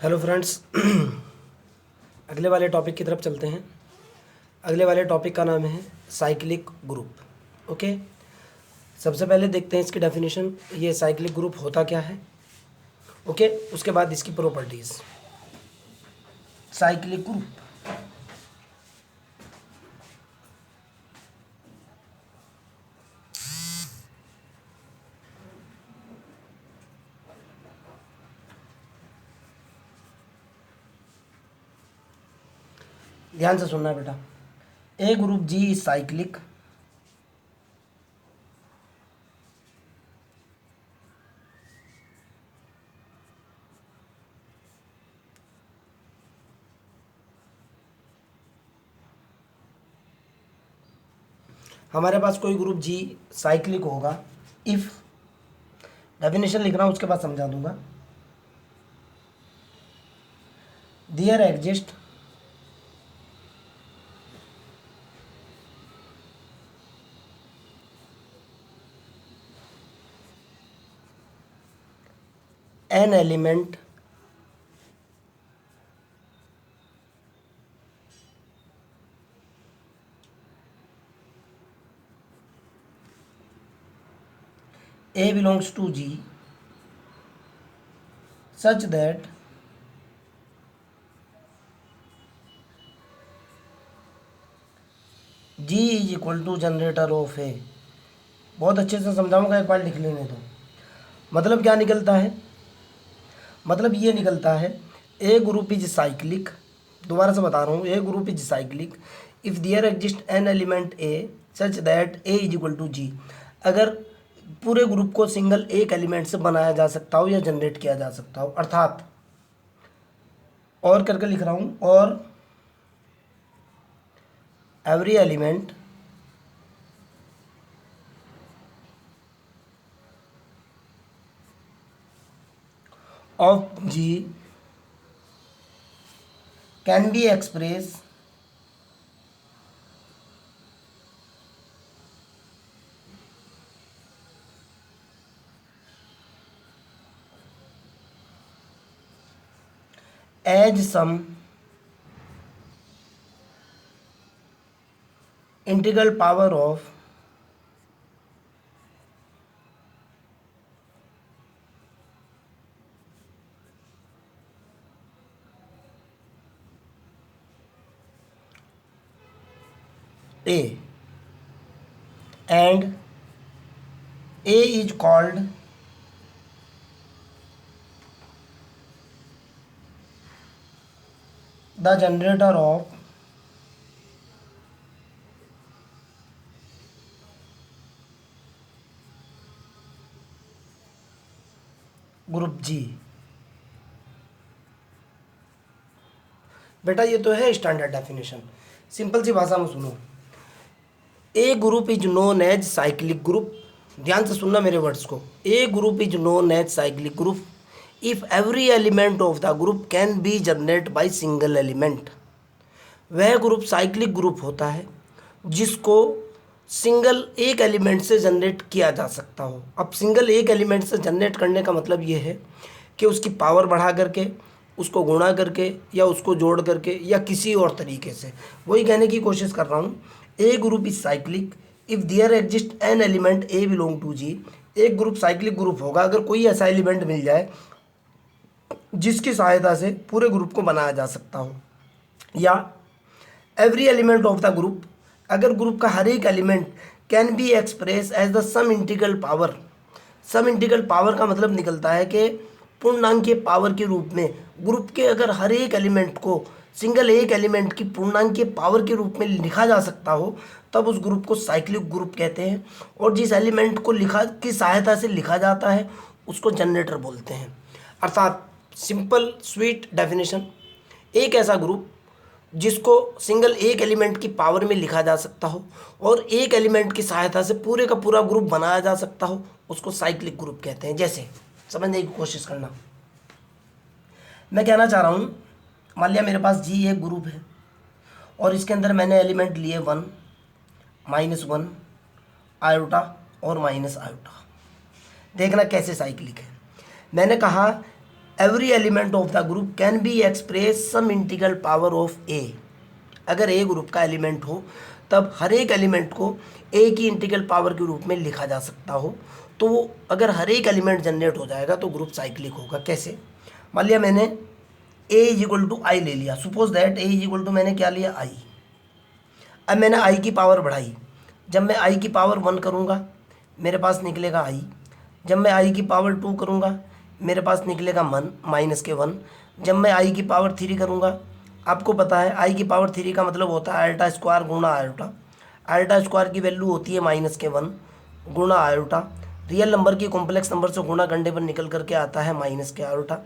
Hello friends. अगले वाले topic की तरफ चलते हैं। अगले वाले टॉपिक का नाम है साइक्लिक ग्रुप। ओके, सबसे पहले देखते हैं इसकी डेफिनेशन। ये साइक्लिक ग्रुप होता क्या है। ओके, उसके बाद इसकी प्रॉपर्टीज़। साइक्लिक ग्रुप, ध्यान से सुनना बेटा। A group G is cyclic हमारे पास कोई ग्रुप जी साइक्लिक होगा इफ़, डेफिनेशन लिख रहा हूँ उसके बाद समझा दूंगा। There exist an element A belongs to G such that G is equal to generator off A। बहुत अच्छे से समझाऊंगा, एक बार लिख लेने दो। मतलब क्या निकलता है, मतलब ये निकलता है ए ग्रुप इज साइक्लिक। दोबारा से बता रहा हूँ, a group is cyclic if there exist an element a such that a is equal to g. अगर पूरे ग्रुप को सिंगल एक एलिमेंट से बनाया जा सकता हो या जनरेट किया जा सकता हो, अर्थात और करके लिख रहा हूँ, और every element of G can be expressed as some integral power of A, and A is called the generator of group g. बेटा ये तो है स्टैंडर्ड डेफिनेशन, सिंपल सी भाषा में सुनो। A group is known as cyclic group. ध्यान से सुनना मेरे वर्ड्स को। A group is known as cyclic group if every element of the group can be generate by single element. वह ग्रुप साइक्लिक ग्रुप होता है जिसको सिंगल एक एलिमेंट से जनरेट किया जा सकता हो। अब सिंगल एक एलिमेंट से जनरेट करने का मतलब ये है कि उसकी पावर बढ़ा करके, उसको गुणा करके, या उसको जोड़ करके, या किसी और तरीके से। वही कहने की कोशिश कर रहा हूँ। A group is cyclic if there exist an element a belong to g. एक ग्रुप साइक्लिक ग्रुप होगा अगर कोई ऐसा एलिमेंट मिल जाए जिसकी सहायता से पूरे ग्रुप को बनाया जा सकता हो, या every element of the group, अगर ग्रुप का हर एक element can be express as the some integral power. Some integral power का मतलब निकलता है कि पूर्णांकीय पावर के रूप में ग्रुप के अगर हर एक एलिमेंट को सिंगल एक एलिमेंट की पूर्णांकीय पावर के रूप में लिखा जा सकता हो, तब उस ग्रुप को साइक्लिक ग्रुप कहते हैं। और जिस एलिमेंट को लिखा की सहायता से लिखा जाता है उसको जनरेटर बोलते हैं। अर्थात सिंपल स्वीट डेफिनेशन, एक ऐसा ग्रुप जिसको सिंगल एक एलिमेंट की पावर में लिखा जा सकता हो और एक एलिमेंट की सहायता से पूरे का पूरा ग्रुप बनाया जा सकता हो, उसको साइक्लिक ग्रुप कहते हैं। जैसे समझने की कोशिश करना, मैं कहना चाह रहा हूँ, मान लिया मेरे पास जी एक ग्रुप है और इसके अंदर मैंने एलिमेंट लिए 1, -1, आयोटा और माइनस आयोटा। देखना कैसे साइक्लिक है। मैंने कहा every element of the group can be express some integral power of a. अगर ए ग्रुप का एलिमेंट हो तब हर एक एलिमेंट को ए की इंटीग्रल पावर के रूप में लिखा जा सकता हो। तो वो अगर हर एक एलिमेंट जनरेट हो जाएगा तो ग्रुप साइक्लिक होगा। कैसे? मान लिया मैंने a is equal to i ले लिया, suppose that a is equal to मैंने क्या लिया, आई। अब मैंने आई की पावर बढ़ाई, जब मैं आई की पावर 1 करूँगा मेरे पास निकलेगा आई, जब मैं आई की पावर 2 करूँगा मेरे पास निकलेगा -1। जब मैं आई की पावर 3 करूँगा, आपको पता है आई की पावर 3 का मतलब होता है आयोटा स्क्वायर गुणा आयोटा। आयोटा स्क्वायर की वैल्यू होती है -1 गुणा आयोटा। रियल नंबर की कॉम्प्लेक्स नंबर से गुणा करने पर निकल करके आता है -आयोटा।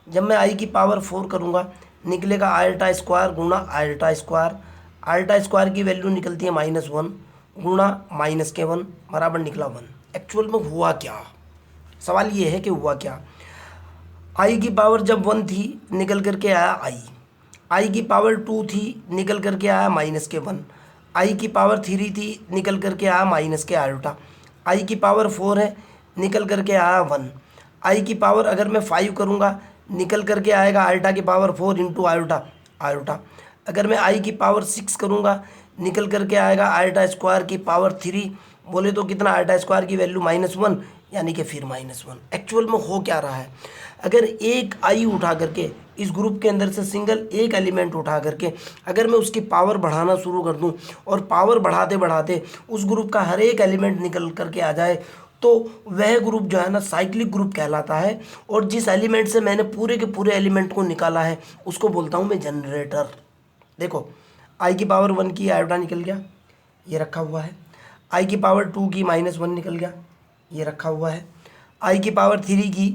जब मैं आई की पावर 4 करूँगा निकलेगा आयोटा स्क्वायर गुणा आयोटा स्क्वायर। आयोटा स्क्वायर की वैल्यू निकलती है -1 गुणा -1 बराबर निकला 1। एक्चुअल में हुआ क्या? सवाल ये है कि हुआ क्या। आई की पावर जब 1 थी निकल करके आया आई की पावर 2 थी निकल करके आया -1। आई की पावर 3 थी निकल करके आया -आयोटा। आई की पावर 4 है निकल करके आया 1। आई की पावर अगर मैं 5 करूँगा निकल करके आएगा आयोटा की पावर 4 इंटू आयोटा। अगर मैं आई की पावर 6 करूँगा निकल करके आएगा आयोटा स्क्वायर की पावर 3। बोले तो कितना, आयोटा स्क्वायर की वैल्यू -1 यानी कि फिर -1। एक्चुअल में हो क्या रहा है, अगर एक आई उठा करके इस ग्रुप के अंदर से सिंगल एक एलिमेंट उठा करके अगर मैं उसकी पावर बढ़ाना शुरू कर दूं और पावर बढ़ाते बढ़ाते उस ग्रुप का हर एक एलिमेंट निकल करके आ जाए तो वह ग्रुप जो है ना साइक्लिक ग्रुप कहलाता है। और जिस एलिमेंट से मैंने पूरे के पूरे एलिमेंट को निकाला है उसको बोलता हूँ मैं जनरेटर। देखो, आई की पावर 1 की आयोटा निकल गया, ये रखा हुआ है। आई की पावर 2 की -1 निकल गया, ये रखा हुआ है। आई की पावर 3 की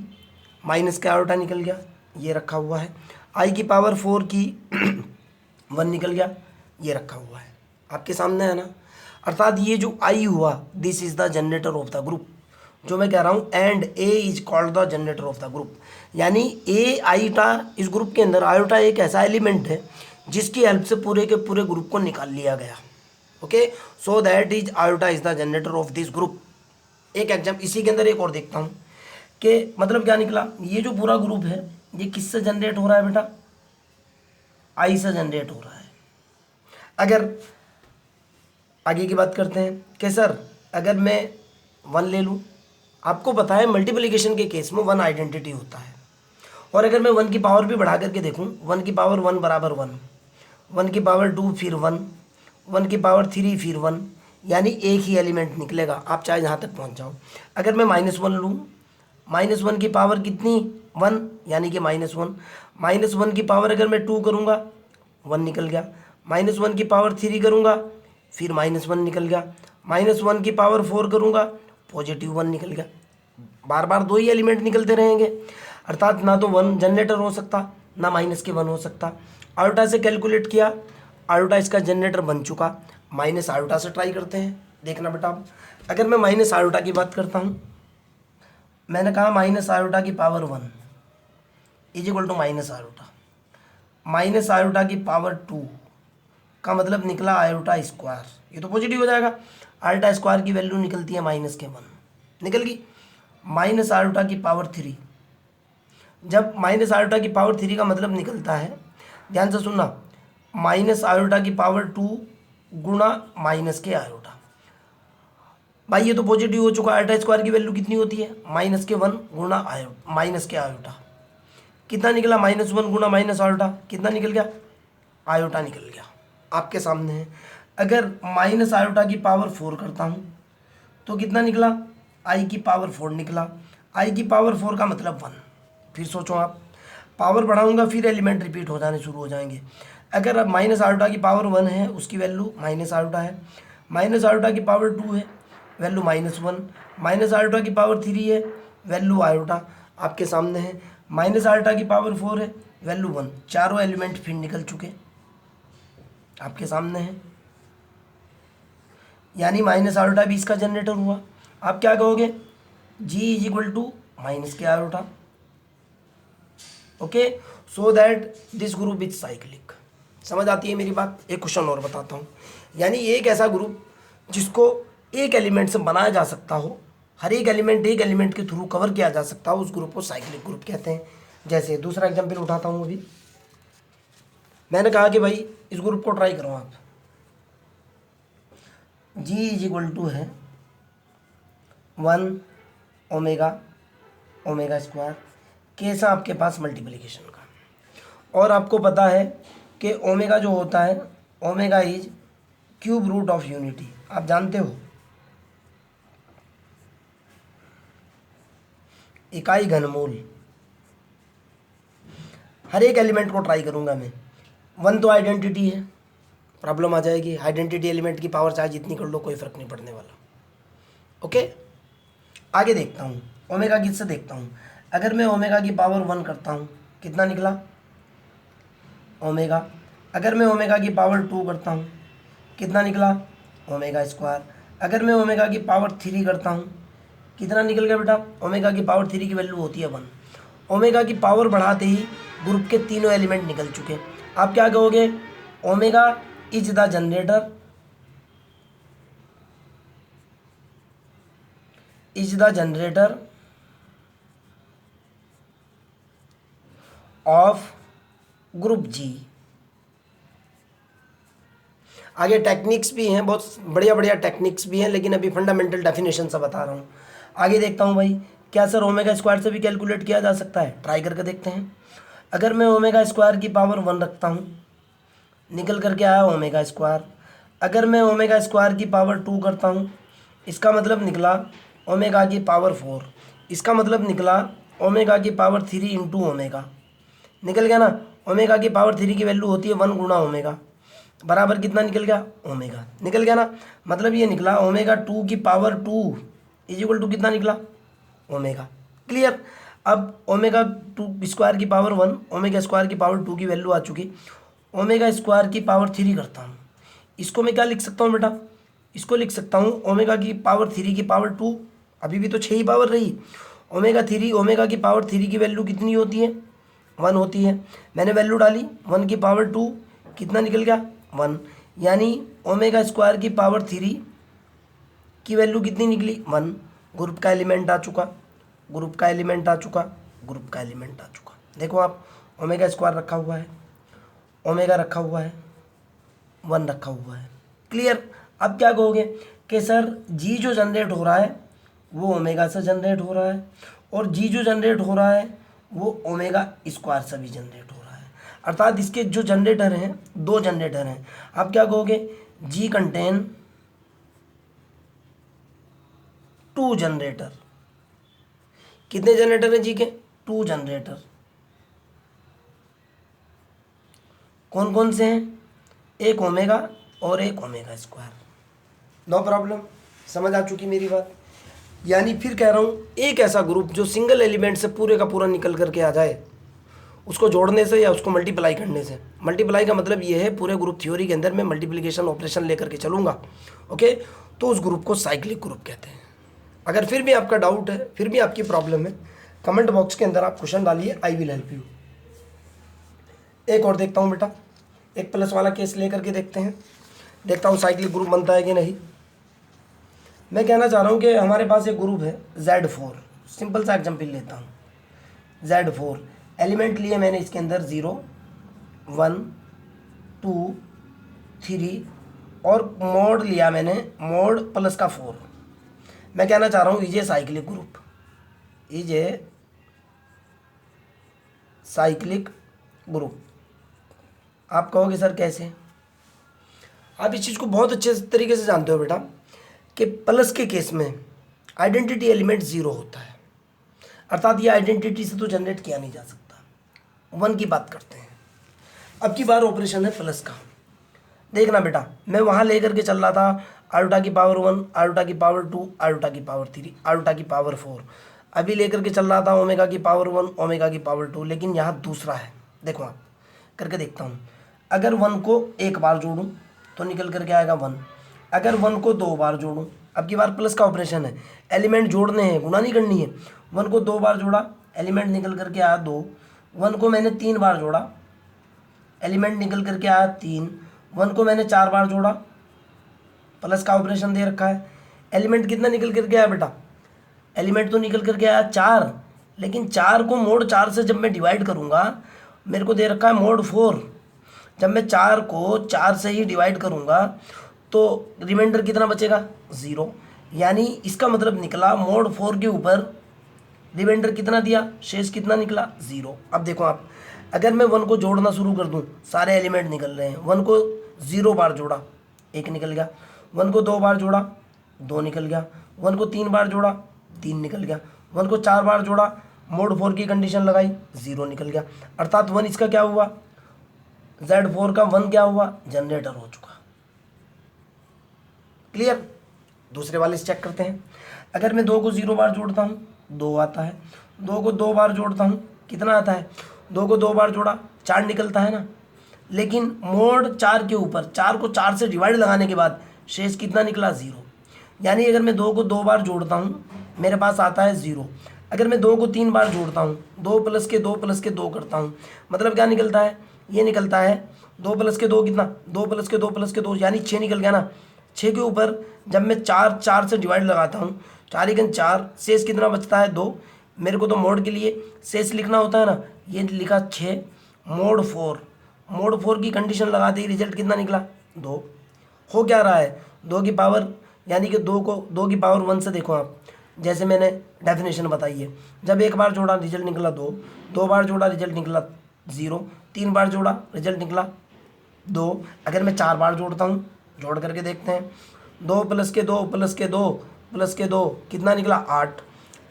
माइनस का आयोटा निकल गया, ये रखा हुआ है। आई की पावर 4 की 1 निकल गया, ये रखा हुआ है। आपके सामने है ना। अर्थात ये जो आई हुआ this is the generator of the group. जो मैं कह रहा हूँ and A is called the generator of the group, यानी ए आईटा इस ग्रुप के अंदर आयोटा एक ऐसा एलिमेंट है जिसकी हेल्प से पूरे के पूरे ग्रुप को निकाल लिया गया। Okay, so that is iota is the generator of this group. एक एग्जाम्पल इसी के अंदर एक और देखता हूँ कि मतलब क्या निकला। ये जो पूरा ग्रुप है ये किससे जनरेट हो रहा है बेटा, आई से जनरेट हो रहा है। अगर आगे की बात करते हैं कि सर अगर मैं 1 ले लूँ, आपको पता है मल्टीप्लिकेशन के केस में 1 आइडेंटिटी होता है। और अगर मैं 1 की पावर भी बढ़ा करके देखूँ, 1 की पावर 1 बराबर 1, 1 की पावर 2 फिर 1, 1 की पावर 3 फिर 1, यानी एक ही एलिमेंट निकलेगा, आप चाहे जहाँ तक पहुँच जाओ। अगर मैं -1 लूँ, -1 की पावर कितनी 1 यानी कि -1, -1 की पावर अगर मैं 2 करूँगा 1 निकल गया, -1 की पावर 3 करूँगा फिर -1 निकल गया, -1 की पावर 4 करूँगा +1 निकल गया। बार बार 2 ही एलिमेंट निकलते रहेंगे, अर्थात ना तो 1 जनरेटर हो सकता ना -1 हो सकता। आयोटा से कैलकुलेट किया, आयोटा इसका जनरेटर बन चुका, माइनस आयोटा से ट्राई करते हैं। देखना बेटा, अगर मैं माइनस आयोटा की बात करता हूँ, मैंने कहा माइनस आयोटा की power 1 is equal to minus iota, minus iota की पावर 2 का मतलब निकला आयोटा स्क्वायर, ये तो पॉजिटिव हो जाएगा। आयोटा स्क्वायर की वैल्यू निकलती है -1 निकल गई। माइनस आयोटा की पावर 3, जब माइनस आयोटा की पावर 3 का मतलब निकलता है, ध्यान से सुनना, माइनस आयोटा की पावर 2 गुणा -आयोटा। भाई ये तो पॉजिटिव हो चुका। आयोटा स्क्वायर की वैल्यू कितनी होती है -1 गुणा आयोटा, कितना निकला -1 गुणा आयोटा, कितना निकल गया, आयोटा निकल गया। आपके सामने है। अगर माइनस आयोटा की पावर 4 करता हूँ तो कितना निकला, आई की पावर 4 निकला। आई की पावर 4 का मतलब 1। फिर सोचो आप, पावर बढ़ाऊंगा फिर एलिमेंट रिपीट हो जाने शुरू हो जाएंगे। अगर अब माइनस आयोटा की पावर 1 है उसकी वैल्यू माइनस आयोटा है, माइनस आयोटा की पावर 2 है वैल्यू -1, माइनस आयोटा की पावर 3 है वैल्यू आयोटा। आपके सामने है। माइनस आयोटा की पावर 4 है वैल्यू 1। चारों एलिमेंट फिर निकल चुके, आपके सामने है। यानी माइनस आयोटा भी इसका जनरेटर हुआ। आप क्या कहोगे, जी इज इक्वल टू माइनस के iota. Okay, so that this group is cyclic. समझ आती है मेरी बात। एक क्वेश्चन और बताता हूँ, यानी एक ऐसा ग्रुप जिसको एक एलिमेंट से बनाया जा सकता हो, हर एक एलिमेंट एक एलिमेंट के थ्रू कवर किया जा सकता हो, उस ग्रुप को साइक्लिक ग्रुप कहते हैं। जैसे दूसरा एग्जाम्पल उठाता हूँ अभी, मैंने कहा कि भाई इस ग्रुप को ट्राई करो आप, जी इज इक्वल टू है 1 ओमेगा ओमेगा स्क्वायर, कैसा आपके पास मल्टीप्लिकेशन का, और आपको पता है कि ओमेगा जो होता है, omega is cube root of unity, आप जानते हो, इकाई घनमूल। हर एक एलिमेंट को ट्राई करूंगा मैं, 1 तो आइडेंटिटी है, प्रॉब्लम आ जाएगी, आइडेंटिटी एलिमेंट की पावर चाहे जितनी कर लो कोई फ़र्क नहीं पड़ने वाला। ओके, आगे देखता हूँ, ओमेगा किससे देखता हूँ, अगर मैं ओमेगा की पावर 1 करता हूँ कितना निकला ओमेगा, अगर मैं ओमेगा की पावर 2 करता हूँ कितना निकला ओमेगा स्क्वायर, अगर मैं ओमेगा की पावर 3 करता हूँ कितना निकल गया बेटा, ओमेगा की पावर 3 की वैल्यू होती है 1। ओमेगा की पावर बढ़ाते ही ग्रुप के तीनों एलिमेंट निकल चुके। आप क्या कहोगे, omega is the generator, is the generator of group g. आगे टेक्निक्स भी हैं, बहुत बढ़िया बढ़िया टेक्निक्स भी हैं, लेकिन अभी फंडामेंटल डेफिनेशन सा बता रहा हूँ। आगे देखता हूँ भाई, क्या सर ओमेगा स्क्वायर से भी कैलकुलेट किया जा सकता है, ट्राई करके देखते हैं। अगर मैं ओमेगा स्क्वायर की पावर 1 रखता हूँ निकल करके आया ओमेगा स्क्वायर, अगर मैं ओमेगा स्क्वायर की पावर 2 करता हूँ इसका मतलब निकला ओमेगा की पावर 4, इसका मतलब निकला ओमेगा की पावर 3 इंटू ओमेगा, निकल गया ना। ओमेगा की पावर 3 की वैल्यू होती है 1 गुणा ओमेगा, बराबर कितना निकल गया ओमेगा, निकल गया ना। मतलब ये निकला ओमेगा 2 की पावर 2 इज इक्वल टू कितना निकला ओमेगा। क्लियर। अब ओमेगा 2 स्क्वायर की पावर 1, ओमेगा स्क्वायर की पावर 2 की वैल्यू आ चुकी, ओमेगा स्क्वायर की पावर 3 करता हूँ, इसको मैं क्या लिख सकता हूँ बेटा, इसको लिख सकता हूँ ओमेगा की पावर 3 की पावर 2, अभी भी तो 6 ही पावर रही, ओमेगा 3, ओमेगा की पावर 3 की वैल्यू कितनी होती है 1 होती है, मैंने वैल्यू डाली 1 की पावर 2 कितना निकल गया 1, यानी ओमेगा स्क्वायर की पावर 3 की वैल्यू कितनी निकली 1। ग्रुप का एलिमेंट आ चुका, ग्रुप का एलिमेंट आ चुका, ग्रुप का एलिमेंट आ चुका। देखो आप, ओमेगा स्क्वायर रखा हुआ है, ओमेगा रखा हुआ है, 1 रखा हुआ है। क्लियर। अब क्या कहोगे कि सर जी जो जनरेट हो रहा है वो ओमेगा से जनरेट हो रहा है, और जी जो जनरेट हो रहा है वो ओमेगा स्क्वायर से भी जनरेट हो रहा है, अर्थात इसके जो जनरेटर हैं 2 जनरेटर हैं। आप क्या कहोगे, जी कंटेन 2 जनरेटर। कितने जनरेटर हैं जी के, 2 जनरेटर। कौन कौन से हैं, एक ओमेगा और एक ओमेगा स्क्वायर। नो प्रॉब्लम, समझ आ चुकी मेरी बात। यानी फिर कह रहा हूँ, एक ऐसा ग्रुप जो सिंगल एलिमेंट से पूरे का पूरा निकल करके आ जाए, उसको जोड़ने से या उसको मल्टीप्लाई करने से, मल्टीप्लाई का मतलब ये है पूरे ग्रुप थ्योरी के अंदर मैं मल्टीप्लिकेशन ऑपरेशन लेकर के चलूँगा, ओके, तो उस ग्रुप को साइक्लिक ग्रुप कहते हैं। अगर फिर भी आपका डाउट है, फिर भी आपकी प्रॉब्लम है, कमेंट बॉक्स के अंदर आप क्वेश्चन डालिए, आई विल हेल्प यू। एक और देखता हूँ बेटा, एक प्लस वाला केस लेकर के देखते हैं, देखता हूँ साइक्लिक ग्रुप बनता है कि नहीं। मैं कहना चाह रहा हूँ कि हमारे पास एक ग्रुप है Z4, सिंपल सा एग्जाम्पल लेता हूँ, Z4 एलिमेंट लिए मैंने इसके अंदर 0 1 2 3 और मोड लिया मैंने, मोड प्लस का 4। मैं कहना चाह रहा हूँ is a cyclic group, is a cyclic group. आप कहोगे सर कैसे, आप इस चीज़ को बहुत अच्छे तरीके से जानते हो बेटा कि प्लस के केस में आइडेंटिटी एलिमेंट 0 होता है, अर्थात ये आइडेंटिटी से तो जनरेट किया नहीं जा सकता। 1 की बात करते हैं, अब की बार ऑपरेशन है प्लस का। देखना बेटा, मैं वहाँ लेकर के चल रहा था आल्टा की पावर 1, आल्टा की पावर 2, आल्टा की पावर 3, आल्टा की पावर 4, अभी लेकर के चल रहा था ओमेगा की पावर 1, ओमेगा की पावर 2, लेकिन यहाँ दूसरा है। देखो आप करके देखता हूँ, अगर 1 को एक बार जोड़ूँ तो निकल करके आएगा 1, अगर 1 को 2 बार जोड़ूँ, अब की बार प्लस का ऑपरेशन है, एलिमेंट जोड़ने हैं, गुणा नहीं करनी है। 1 को 2 बार जोड़ा, एलिमेंट निकल करके आया 2, 1 को मैंने 3 बार जोड़ा, एलिमेंट निकल करके आया 3, 1 को मैंने 4 बार जोड़ा, प्लस का ऑपरेशन दे रखा है, एलिमेंट कितना निकल करके आया बेटा, एलिमेंट तो निकल करके आया 4, लेकिन 4 को मोड 4 से जब मैं डिवाइड करूँगा, मेरे को दे रखा है मोड 4, जब मैं 4 को 4 से ही डिवाइड करूँगा तो रिमाइंडर कितना बचेगा, 0। यानी इसका मतलब निकला मोड 4 के ऊपर रिमाइंडर कितना दिया, शेष कितना निकला, 0। अब देखो आप, अगर मैं 1 को जोड़ना शुरू कर दूं, सारे एलिमेंट निकल रहे हैं। 1 को 0 बार जोड़ा, 1 निकल गया। 1 को 2 बार जोड़ा, 2 निकल गया। 1 को 3 बार जोड़ा, 3 निकल गया। 1 को 4 बार जोड़ा, मोड 4 की कंडीशन लगाई, 0 निकल गया। अर्थात 1 इसका क्या हुआ, Z4 का 1 क्या हुआ, जनरेटर हो चुका। क्लियर। दूसरे वाले से चेक करते हैं। अगर मैं 2 को 0 बार जोड़ता हूँ, 2 आता है। 2 को 2 बार जोड़ता हूँ, कितना आता है, 2 को 2 बार जोड़ा, 4 निकलता है ना। लेकिन मोड 4 के ऊपर 4 को 4 से डिवाइड लगाने के बाद शेष कितना निकला, 0। यानी अगर मैं 2 को 2 बार जोड़ता हूँ, मेरे पास आता है 0। अगर मैं 2 को 3 बार जोड़ता हूँ, 2 प्लस के 2 प्लस के 2 करता हूँ, मतलब क्या निकलता है, ये निकलता है 2 प्लस के 2 कितना, 2 प्लस के 2 प्लस के 2 यानी 6 निकल गया ना। 6 के ऊपर जब मैं 4 से डिवाइड लगाता हूँ, 4 एकन 4, शेष कितना बचता है, 2। मेरे को तो मोड के लिए शेष लिखना होता है ना, ये लिखा 6, मोड 4। मोड 4 की कंडीशन लगाते ही रिजल्ट कितना निकला, 2। हो क्या रहा है, 2 की पावर, यानी कि 2 को 2 की पावर 1 से देखो आप, जैसे मैंने डेफिनेशन बताई है। जब 1 बार जोड़ा रिजल्ट निकला 2, 2 बार जोड़ा रिजल्ट निकला 0, 3 बार जोड़ा रिजल्ट निकला 2। अगर मैं 4 बार जोड़ता हूँ, जोड़ करके देखते हैं, 2 प्लस के 2 प्लस के 2 प्लस के 2 कितना निकला, 8।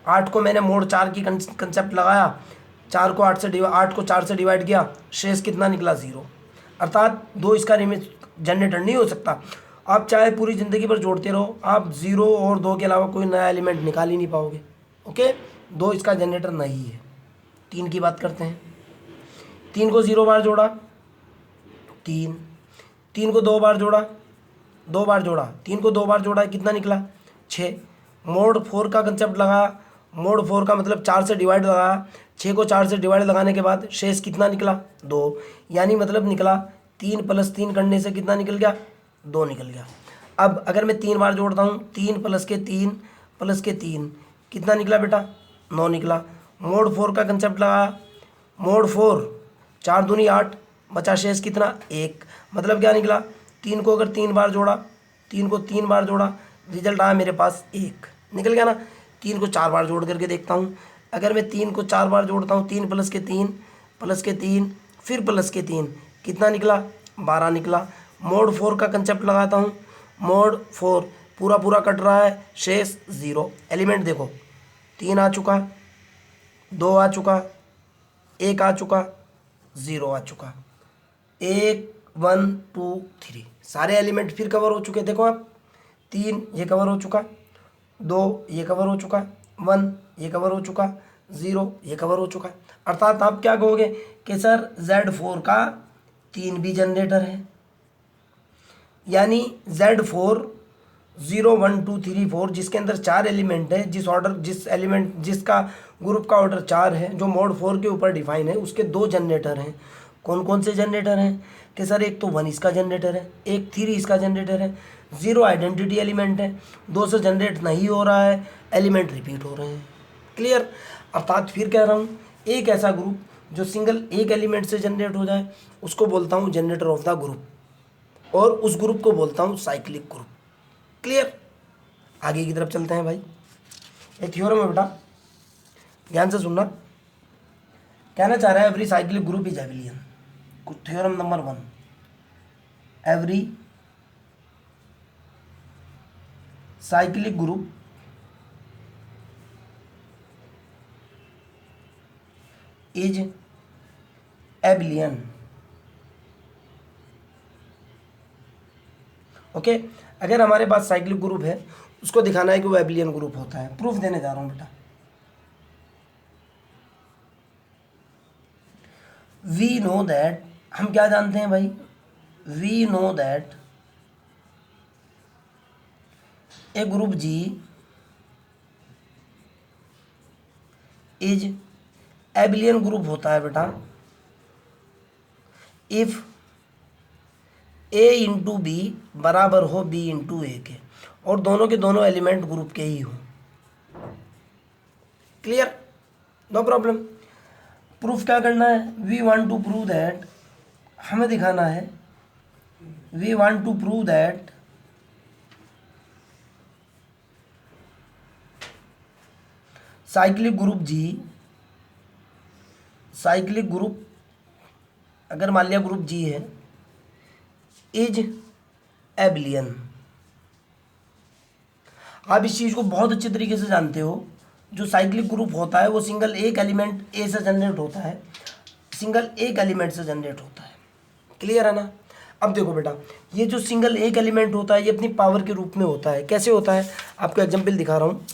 8 को मैंने मोड 4 की कंसेप्ट लगाया, 4 को 8 को 4 से डिवाइड किया, शेष कितना निकला, 0। अर्थात 2 इसका जनरेटर नहीं हो सकता। आप चाहे पूरी ज़िंदगी भर जोड़ते रहो, आप 0 और 2 के अलावा कोई नया एलिमेंट निकाल ही नहीं पाओगे। ओके, 2 इसका जनरेटर नहीं है। 3 की बात करते हैं। 3 को 0 बार जोड़ा, 3। 3 को 2 बार जोड़ा, 2 बार जोड़ा, 3 को 2 बार जोड़ा, कितना निकला, 6। मोड 4 का कंसेप्ट लगाया, मोड 4 का मतलब 4 से डिवाइड लगाया, 6 को 4 से डिवाइड लगाने के बाद शेष कितना निकला, 2। यानी मतलब निकला 3 प्लस 3 करने से कितना निकल गया, 2 निकल गया। अब अगर मैं 3 बार जोड़ता हूँ, 3 प्लस के 3 प्लस के 3 कितना निकला बेटा, 9 निकला। मोड 4 का कंसेप्ट लगाया, मोड 4, 4 दूनी 8, बचा शेष कितना, 1। मतलब क्या निकला, 3 को अगर 3 बार जोड़ा, 3 को 3 बार जोड़ा, रिजल्ट आया मेरे पास 1 निकल गया ना। 3 को 4 बार जोड़ करके देखता हूँ। अगर मैं 3 को 4 बार जोड़ता हूँ, 3 प्लस के 3 प्लस के 3 फिर प्लस के 3 कितना निकला, 12 निकला। मोड 4 का कंसेप्ट लगाता हूँ, मोड 4 पूरा पूरा कट रहा है, शेष 0। एलिमेंट देखो, 3 आ चुका, 2 आ चुका, 1 आ चुका, 0 आ चुका। 1 1 2 3 सारे एलिमेंट फिर कवर हो चुके। देखो आप, 3 ये कवर हो चुका, 2 ये कवर हो चुका, 1 ये कवर हो चुका, 0 ये कवर हो चुका। अर्थात आप क्या कहोगे कि सर Z4 का 3 भी जनरेटर है, यानी Z4 0 1 2 3 4 जिसके अंदर 4 एलिमेंट है, जिसका ग्रुप का ऑर्डर 4 है, जो मोड 4 के ऊपर डिफाइन है, उसके 2 जनरेटर हैं। कौन कौन से जनरेटर हैं कि सर, एक तो 1 इसका जनरेटर है, एक 3 इसका जनरेटर है। 0 आइडेंटिटी एलिमेंट है, 2 से जनरेट नहीं हो रहा है, एलिमेंट रिपीट हो रहे हैं। क्लियर। अर्थात फिर कह रहा हूँ, एक ऐसा ग्रुप जो सिंगल एक एलिमेंट से जनरेट हो जाए, उसको बोलता हूँ जनरेटर ऑफ द ग्रुप, और उस ग्रुप को बोलता हूँ साइक्लिक ग्रुप। क्लियर। आगे की तरफ चलते हैं भाई। एक थ्योरम है बेटा, ध्यान से सुनना। कहना चाह रहा है every cyclic group is एबिलियन। Theorem number 1, every cyclic group is एबिलियन। Okay, अगर हमारे पास साइक्लिक ग्रुप है, उसको दिखाना है कि वो एबिलियन ग्रुप होता है। प्रूफ देने जा रहा हूं बेटा। वी नो दैट, हम क्या जानते हैं भाई, we know that a group G is abelian group होता है बेटा इफ ए इंटू बी बराबर हो बी इंटू ए के, और दोनों के दोनों एलिमेंट ग्रुप के ही हो। क्लियर। No problem. प्रूफ क्या करना है, we want to prove that, हमें दिखाना है, we want to prove that cyclic group G, cyclic group अगर मान लिया ग्रुप जी है, इज एबिलियन। आप इस चीज़ को बहुत अच्छे तरीके से जानते हो, जो साइक्लिक ग्रुप होता है वो सिंगल एक एलिमेंट ए से जनरेट होता है, सिंगल एक एलिमेंट से जनरेट होता है। क्लियर है ना। अब देखो बेटा, ये जो सिंगल एक एलिमेंट होता है ये अपनी पावर के रूप में होता है। कैसे होता है, आपको एग्जाम्पल दिखा रहा हूँ।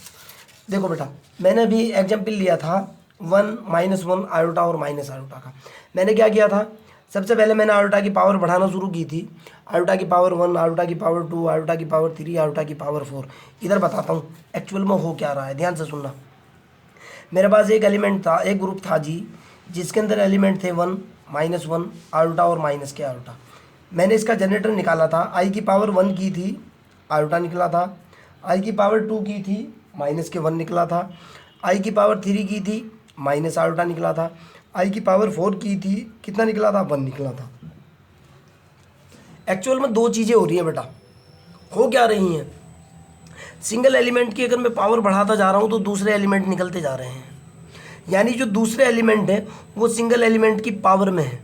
देखो बेटा, मैंने अभी एग्जाम्पल लिया था 1 -1 आयोटा और माइनस आयोटा का। मैंने क्या किया था, सबसे पहले मैंने आयोटा की पावर बढ़ाना शुरू की थी, आयोटा की पावर 1, आयोटा की पावर 2, आयोटा की पावर 3, आयोटा की पावर 4। इधर बताता हूँ एक्चुअल में हो क्या रहा है, ध्यान से सुनना। मेरे पास एक एलिमेंट था, एक ग्रुप था जी, जिसके अंदर एलिमेंट थे 1, -1 आयोटा और माइनस के आयोटा। मैंने इसका जनरेटर निकाला था, आई की पावर 1 की थी, आयोटा निकला था, आई की पावर 2 की थी, माइनस के 1 निकला था, आई की पावर 3 की थी, माइनस आयोटा निकला था, आई की पावर 4 की थी, कितना निकला था, 1 निकला था। एक्चुअल में दो चीज़ें हो रही हैं बेटा, हो क्या रही हैं, सिंगल एलिमेंट की अगर मैं पावर बढ़ाता जा रहा हूँ तो दूसरे एलिमेंट निकलते जा रहे हैं, यानी जो दूसरे एलिमेंट है वो सिंगल एलिमेंट की पावर में है।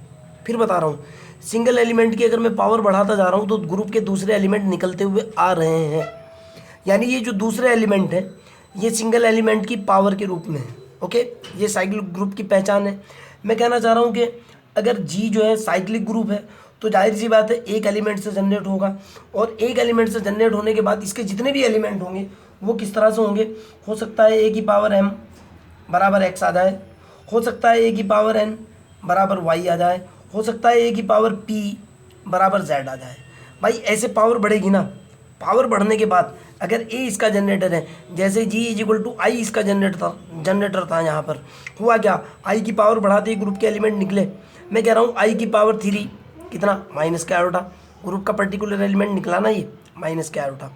फिर बता रहा हूँ, सिंगल एलिमेंट की अगर मैं पावर बढ़ाता जा रहा हूँ तो ग्रुप के दूसरे एलिमेंट निकलते हुए आ रहे हैं, यानी ये जो दूसरे एलिमेंट है ये सिंगल एलिमेंट की पावर के रूप में है। ओके, ये साइक्लिक ग्रुप की पहचान है। मैं कहना चाह रहा हूँ कि अगर जी जो है साइक्लिक ग्रुप है तो जाहिर सी बात है एक एलिमेंट से जनरेट होगा, और एक एलिमेंट से जनरेट होने के बाद इसके जितने भी एलिमेंट होंगे वो किस तरह से होंगे, हो सकता है ए की पावर m बराबर x आ जाए, हो सकता है ए की पावर n बराबर y आ जाए, हो सकता है ए की पावर p बराबर z आ जाए। भाई ऐसे पावर बढ़ेगी ना, पावर बढ़ने के बाद अगर ए इसका जनरेटर है, जैसे जी = आई इसका जनरेटर था यहाँ पर, हुआ क्या, आई की पावर बढ़ाते ही ग्रुप के एलिमेंट निकले। मैं कह रहा हूँ आई की पावर 3 कितना, माइनस का आयोटा, ग्रुप का पर्टिकुलर एलिमेंट निकला ना ये, माइनस का आयोटा।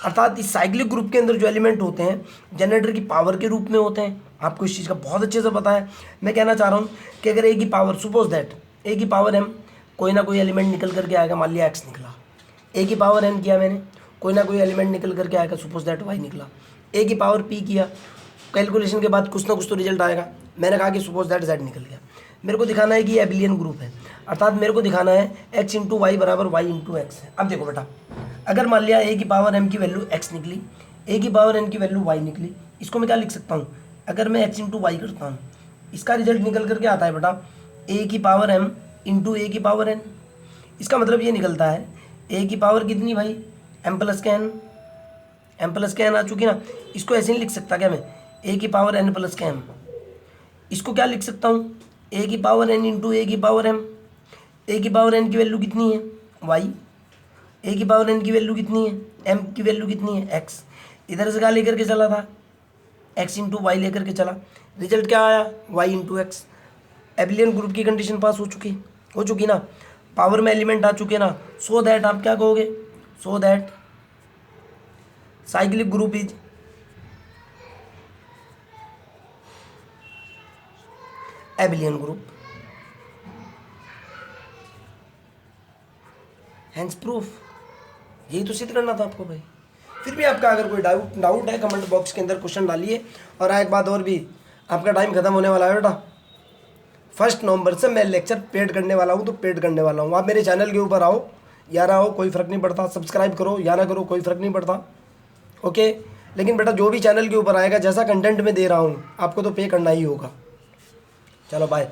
अर्थात इस साइक्लिक ग्रुप के अंदर जो एलिमेंट होते हैं जनरेटर की पावर के रूप में होते हैं। आपको इस चीज़ का बहुत अच्छे से पता है। मैं कहना चाह रहा हूँ कि अगर ए की पावर, सपोज दैट ए की पावर m, कोई ना कोई एलिमेंट निकल करके आएगा, मान लिया x निकला, ए की पावर n किया मैंने, कोई ना कोई एलिमेंट निकल करके आएगा, सपोज दैट y निकला, ए की पावर p किया, कैलकुलेशन के बाद कुछ ना कुछ तो रिजल्ट आएगा, मैंने कहा कि सपोज दैट z निकल गया। मेरे को दिखाना है कि ये एबिलियन ग्रुप है, अर्थात मेरे को दिखाना है x × y बराबर y × x है। अब देखो बेटा, अगर मान लिया a की पावर m की वैल्यू x निकली, a की पावर n की वैल्यू y निकली, इसको मैं क्या लिख सकता हूँ, अगर मैं x × y करता हूँ इसका रिजल्ट निकल करके आता है बेटा a की पावर m × a की पावर n। इसका मतलब ये निकलता है a की पावर कितनी भाई, m + n, m + n आ चुकी ना। इसको ऐसे नहीं लिख सकता क्या मैं, a की पावर n + m, इसको क्या लिख सकता हूँ, a की पावर n × a की पावर m। a की पावर n की वैल्यू कितनी है y, a की पावर n की वैल्यू कितनी है, m की वैल्यू कितनी है x। इधर से क्या लेकर के चला था, x × y लेकर के चला, रिजल्ट क्या आया, y × x। एबिलियन ग्रुप की कंडीशन पास हो चुकी ना, पावर में एलिमेंट आ चुके ना। सो दैट आप क्या कहोगे, so that cyclic group is abelian group, hence proof. यही तो सिद्ध करना था आपको भाई। फिर भी आपका अगर कोई डाउट है कमेंट बॉक्स के अंदर क्वेश्चन डालिए। और एक बात और भी, आपका टाइम खत्म होने वाला है बेटा, 1 नवंबर से मैं लेक्चर पेड करने वाला हूँ, तो पेड करने वाला हूँ। आप मेरे चैनल के ऊपर आओ या ना आओ कोई फ़र्क नहीं पड़ता, सब्सक्राइब करो या ना करो कोई फ़र्क नहीं पड़ता, ओके। लेकिन बेटा जो भी चैनल के ऊपर आएगा, जैसा कंटेंट मैं दे रहा हूँ आपको तो पे करना ही होगा। चलो बाय।